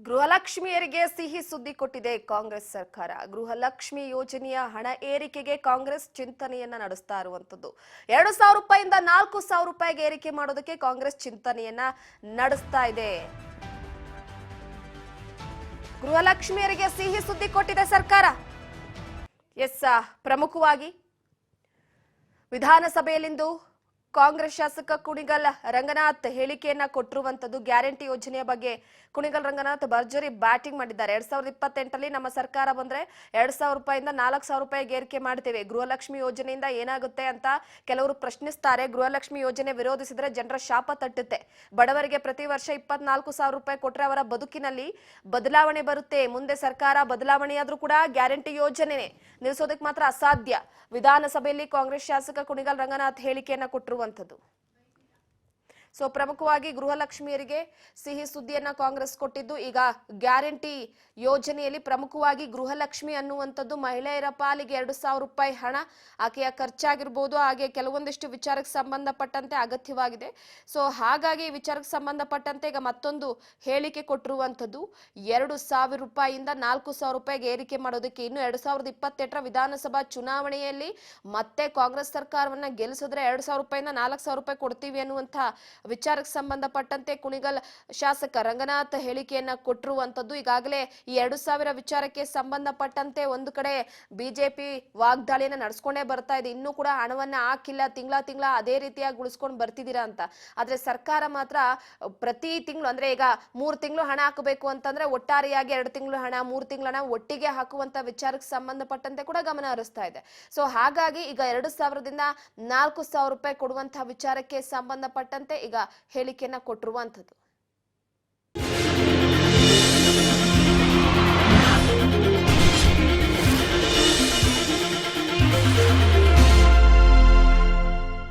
ಗೃಹಲಕ್ಷ್ಮಿಯರಿಗೆ ಸಿಹಿ ಸುದ್ದಿ ಕೊಟ್ಟಿದೆ ಕಾಂಗ್ರೆಸ್ ಸರ್ಕಾರ. ಗೃಹಲಕ್ಷ್ಮಿ ಯೋಜನೆಯ ಹಣ ಏರಿಕೆಗೆ ಕಾಂಗ್ರೆಸ್ ಚಿಂತನೆಯನ್ನ ನಡೆಸ್ತಾ ಇರುವಂತದ್ದು. 2,000 ರೂಪಾಯಿಂದ 4,000 ರೂಪಾಯಿಗೆ ಏರಿಕೆ ಮಾಡೋದಕ್ಕೆ ಕಾಂಗ್ರೆಸ್ ಚಿಂತನೆಯನ್ನ ನಡೆಸ್ತಾ ಇದೆ. ಗೃಹಲಕ್ಷ್ಮಿಯರಿಗೆ ಸಿಹಿ ಸುದ್ದಿ ಕೊಟ್ಟಿದೆ ಸರ್ಕಾರ. ಪ್ರಮುಖವಾಗಿ ವಿಧಾನಸಭೆಯಲ್ಲಿಂದು ಕಾಂಗ್ರೆಸ್ ಶಾಸಕ ಕುಣಿಗಲ್ ರಂಗನಾಥ್ ಹೇಳಿಕೆಯನ್ನ ಕೊಟ್ಟಿರುವಂತದ್ದು. ಗ್ಯಾರಂಟಿ ಯೋಜನೆಯ ಬಗ್ಗೆ ಕುಣಿಗಲ್ ರಂಗನಾಥ್ ಭರ್ಜರಿ ಬ್ಯಾಟಿಂಗ್ ಮಾಡಿದ್ದಾರೆ. 2028ರಲ್ಲಿ ನಮ್ಮ ಸರ್ಕಾರ ಬಂದ್ರೆ 2,000 ರೂಪಾಯಿಂದ 4,000 ರೂಪಾಯಿಗೆ ಏರಿಕೆ ಮಾಡ್ತೇವೆ. ಗೃಹಲಕ್ಷ್ಮಿ ಯೋಜನೆಯಿಂದ ಏನಾಗುತ್ತೆ ಅಂತ ಕೆಲವರು ಪ್ರಶ್ನಿಸ್ತಾರೆ. ಗೃಹಲಕ್ಷ್ಮಿ ಯೋಜನೆ ವಿರೋಧಿಸಿದ್ರೆ ಜನರ ಶಾಪ ತಟ್ಟುತ್ತೆ. ಬಡವರಿಗೆ ಪ್ರತಿ ವರ್ಷ 24,000 ರೂಪಾಯಿ ಕೊಟ್ರೆ ಅವರ ಬದುಕಿನಲ್ಲಿ ಬದಲಾವಣೆ ಬರುತ್ತೆ. ಮುಂದೆ ಸರ್ಕಾರ ಬದಲಾವಣೆಯಾದ್ರೂ ಕೂಡ ಗ್ಯಾರಂಟಿ ಯೋಜನೆ ನಿಲ್ಲಿಸೋದಕ್ಕೆ ಮಾತ್ರ ಅಸಾಧ್ಯ. ವಿಧಾನಸಭೆಯಲ್ಲಿ ಕಾಂಗ್ರೆಸ್ ಶಾಸಕ ಕುಣಿಗಲ್ ರಂಗನಾಥ್ ಹೇಳಿಕೆಯನ್ನ ಕೊಟ್ಟಿರುವಂತದ್ದು. ಪ್ರಮುಖವಾಗಿ ಗೃಹಲಕ್ಷ್ಮಿಯರಿಗೆ ಸಿಹಿ ಸುದ್ದಿಯನ್ನ ಕಾಂಗ್ರೆಸ್ ಕೊಟ್ಟಿದ್ದು. ಈಗ ಗ್ಯಾರಂಟಿ ಯೋಜನೆಯಲ್ಲಿ ಪ್ರಮುಖವಾಗಿ ಗೃಹಲಕ್ಷ್ಮಿ ಅನ್ನುವಂಥದ್ದು ಮಹಿಳೆಯರ ಪಾಲಿಗೆ 2,000 ರೂಪಾಯಿ ಹಣ ಆಕೆಯ ಖರ್ಚಾಗಿರ್ಬೋದು, ಹಾಗೆ ಕೆಲವೊಂದಿಷ್ಟು ವಿಚಾರಕ್ಕೆ ಸಂಬಂಧಪಟ್ಟಂತೆ ಅಗತ್ಯವಾಗಿದೆ. ಹಾಗಾಗಿ ಈ ವಿಚಾರಕ್ಕೆ ಸಂಬಂಧಪಟ್ಟಂತೆ ಈಗ ಮತ್ತೊಂದು ಹೇಳಿಕೆ ಕೊಟ್ಟಿರುವಂಥದ್ದು. 2,000 ರೂಪಾಯಿಯಿಂದ 4,000 ರೂಪಾಯಿಗೆ ಏರಿಕೆ ಮಾಡೋದಕ್ಕೆ ಇನ್ನು 2028ರ ವಿಧಾನಸಭಾ ಚುನಾವಣೆಯಲ್ಲಿ ಮತ್ತೆ ಕಾಂಗ್ರೆಸ್ ಸರ್ಕಾರವನ್ನ ಗೆಲ್ಲಿಸಿದ್ರೆ 2,000 ರೂಪಾಯಿಂದ 4,000 ರೂಪಾಯಿ ಕೊಡ್ತೀವಿ ಅನ್ನುವಂಥ ವಿಚಾರಕ್ಕೆ ಸಂಬಂಧಪಟ್ಟಂತೆ ಕುಣಿಗಲ್ ಶಾಸಕ ರಂಗನಾಥ್ ಹೇಳಿಕೆಯನ್ನ ಕೊಟ್ಟಿರುವಂತದ್ದು. ಈಗಾಗಲೇ ಈ 2,000 ವಿಚಾರಕ್ಕೆ ಸಂಬಂಧಪಟ್ಟಂತೆ ಒಂದು ಕಡೆ ಬಿಜೆಪಿ ವಾಗ್ದಾಳಿಯನ್ನ ನಡೆಸ್ಕೊಂಡೇ ಬರ್ತಾ ಇದೆ. ಇನ್ನೂ ಕೂಡ ಹಣವನ್ನ ಹಾಕಿಲ್ಲ, ತಿಂಗಳ ಅದೇ ರೀತಿಯಾಗಿ ಉಳಿಸ್ಕೊಂಡು ಬರ್ತಿದ್ದೀರಾ ಅಂತ. ಆದ್ರೆ ಸರ್ಕಾರ ಮಾತ್ರ ಪ್ರತಿ ತಿಂಗಳು ಅಂದ್ರೆ ಈಗ 3 ತಿಂಗಳು ಹಣ ಹಾಕಬೇಕು ಅಂತಂದ್ರೆ ಒಟ್ಟಾರೆಯಾಗಿ 2 ತಿಂಗಳು ಹಣ 3 ತಿಂಗಳ ಹಣ ಒಟ್ಟಿಗೆ ಹಾಕುವಂತ ವಿಚಾರಕ್ಕೆ ಸಂಬಂಧಪಟ್ಟಂತೆ ಕೂಡ ಗಮನ ಹರಿಸ್ತಾ ಇದೆ. ಹಾಗಾಗಿ ಈಗ 2,000ದಿಂದ 4,000 ರೂಪಾಯಿ ಕೊಡುವಂತಹ ವಿಚಾರಕ್ಕೆ ಸಂಬಂಧಪಟ್ಟಂತೆ ಈಗ ಹೇಳಿಕೆಯನ್ನ ಕೊಟ್ಟಿರುವಂತದ್ದು.